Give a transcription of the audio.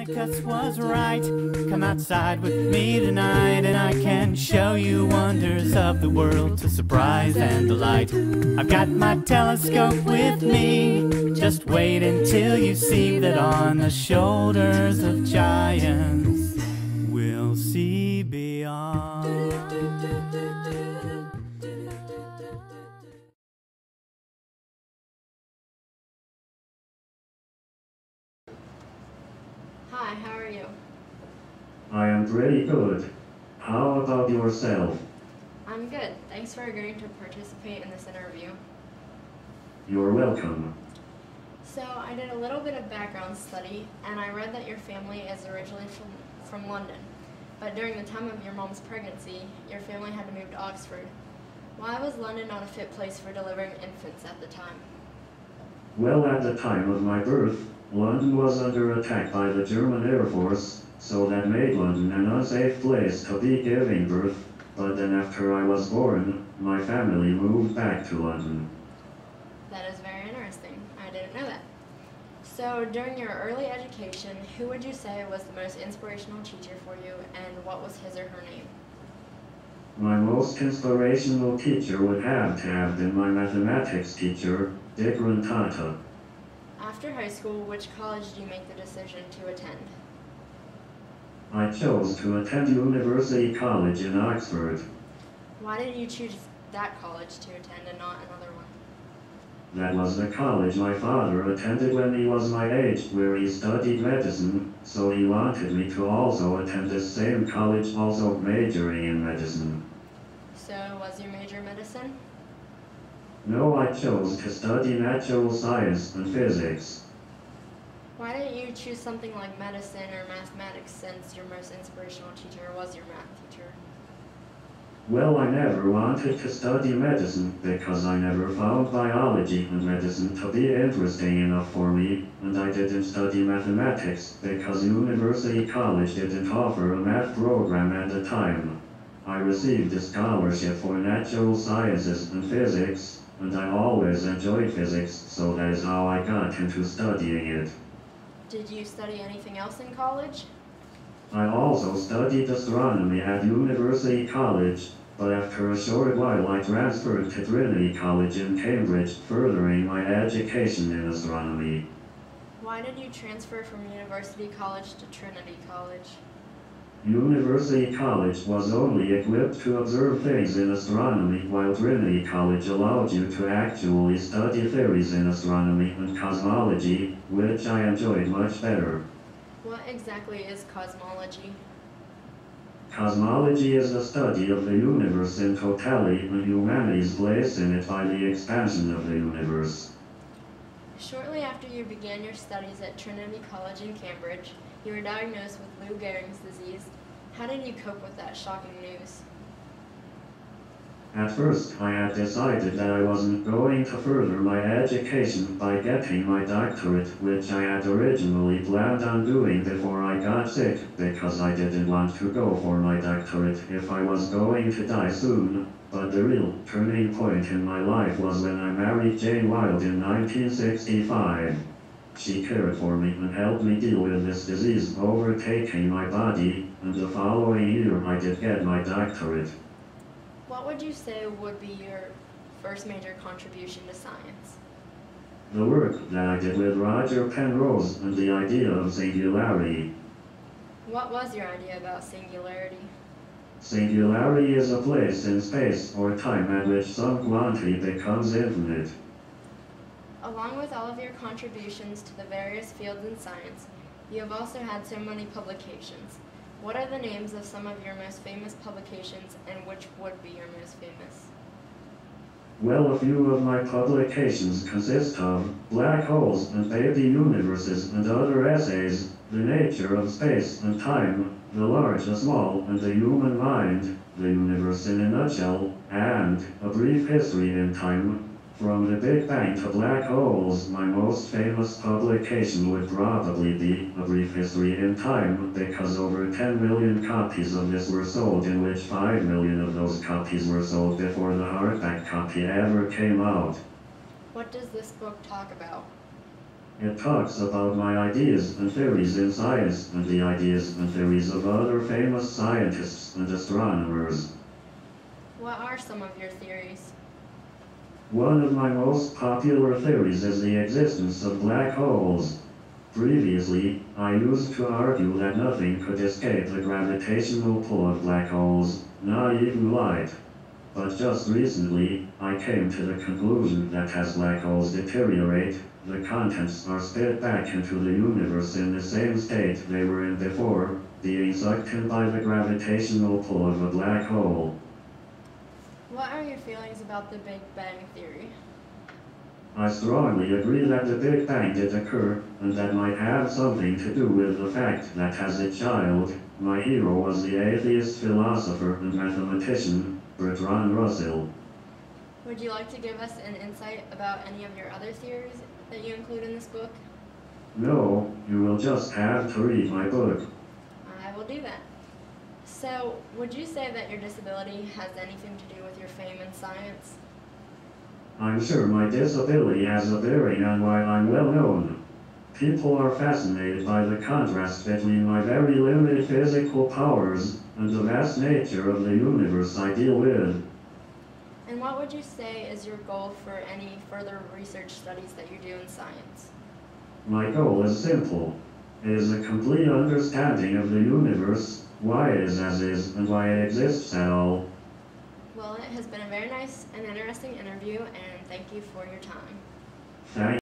Copernicus was right. Come outside with me tonight, and I can show you wonders of the world to surprise and delight. I've got my telescope with me. Just wait until you see that on the shoulders of giants we'll see beyond. Hi, how are you? I am pretty good. How about yourself? I'm good. Thanks for agreeing to participate in this interview. You're welcome. So, I did a little bit of background study, and I read that your family is originally from London. But during the time of your mom's pregnancy, your family had to move to Oxford. Why was London not a fit place for delivering infants at the time? Well, at the time of my birth, London was under attack by the German Air Force, so that made London an unsafe place to be giving birth. But then after I was born, my family moved back to London. That is very interesting. I didn't know that. So, during your early education, who would you say was the most inspirational teacher for you, and what was his or her name? My most inspirational teacher would have to have been my mathematics teacher, Dick Rantata. After high school, which college did you make the decision to attend? I chose to attend University College in Oxford. Why did you choose that college to attend and not another one? That was the college my father attended when he was my age, where he studied medicine, so he wanted me to also attend this same college, also majoring in medicine. So, was your major medicine? No, I chose to study natural science and physics. Why didn't you choose something like medicine or mathematics, since your most inspirational teacher was your math teacher? Well, I never wanted to study medicine because I never found biology and medicine to be interesting enough for me, and I didn't study mathematics because University College didn't offer a math program at the time. I received a scholarship for natural sciences and physics, and I always enjoyed physics, so that is how I got into studying it. Did you study anything else in college? I also studied astronomy at University College, but after a short while I transferred to Trinity College in Cambridge, furthering my education in astronomy. Why did you transfer from University College to Trinity College? University College was only equipped to observe things in astronomy, while Trinity College allowed you to actually study theories in astronomy and cosmology, which I enjoyed much better. What exactly is cosmology? Cosmology is the study of the universe in totality and humanity's place in it by the expansion of the universe. Shortly after you began your studies at Trinity College in Cambridge, you were diagnosed with Lou Gehrig's disease. How did you cope with that shocking news? At first, I had decided that I wasn't going to further my education by getting my doctorate, which I had originally planned on doing before I got sick, because I didn't want to go for my doctorate if I was going to die soon. But the real turning point in my life was when I married Jane Wilde in 1965. She cared for me and helped me deal with this disease overtaking my body, and the following year I did get my doctorate. What would you say would be your first major contribution to science? The work that I did with Roger Penrose and the idea of singularity. What was your idea about singularity? Singularity is a place in space or time at which some quantity becomes infinite. Along with all of your contributions to the various fields in science, you have also had so many publications. What are the names of some of your most famous publications, and which would be your most famous? Well, a few of my publications consist of Black Holes and Baby Universes and other essays, The Nature of Space and Time, The Large, the Small, and the Human Mind, The Universe in a Nutshell, and A Brief History in Time. From the Big Bang to black holes, my most famous publication would probably be A Brief History in Time, because over 10 million copies of this were sold, in which 5 million of those copies were sold before the hardback copy ever came out. What does this book talk about? It talks about my ideas and theories in science and the ideas and theories of other famous scientists and astronomers. What are some of your theories? One of my most popular theories is the existence of black holes. Previously, I used to argue that nothing could escape the gravitational pull of black holes, not even light. But just recently, I came to the conclusion that as black holes deteriorate, the contents are spit back into the universe in the same state they were in before, being sucked in by the gravitational pull of a black hole. What are your feelings about the Big Bang Theory? I strongly agree that the Big Bang did occur, and that might have something to do with the fact that as a child, my hero was the atheist philosopher and mathematician, Bertrand Russell. Would you like to give us an insight about any of your other theories that you include in this book? No, you will just have to read my book. I will do that. So, would you say that your disability has anything to do with your fame in science? I'm sure my disability has a bearing on why I'm well known. People are fascinated by the contrast between my very limited physical powers and the vast nature of the universe I deal with. And what would you say is your goal for any further research studies that you do in science? My goal is simple. It is a complete understanding of the universe, why it is as is, and why it exists at all. Well, it has been a very nice and interesting interview, and thank you for your time. Thank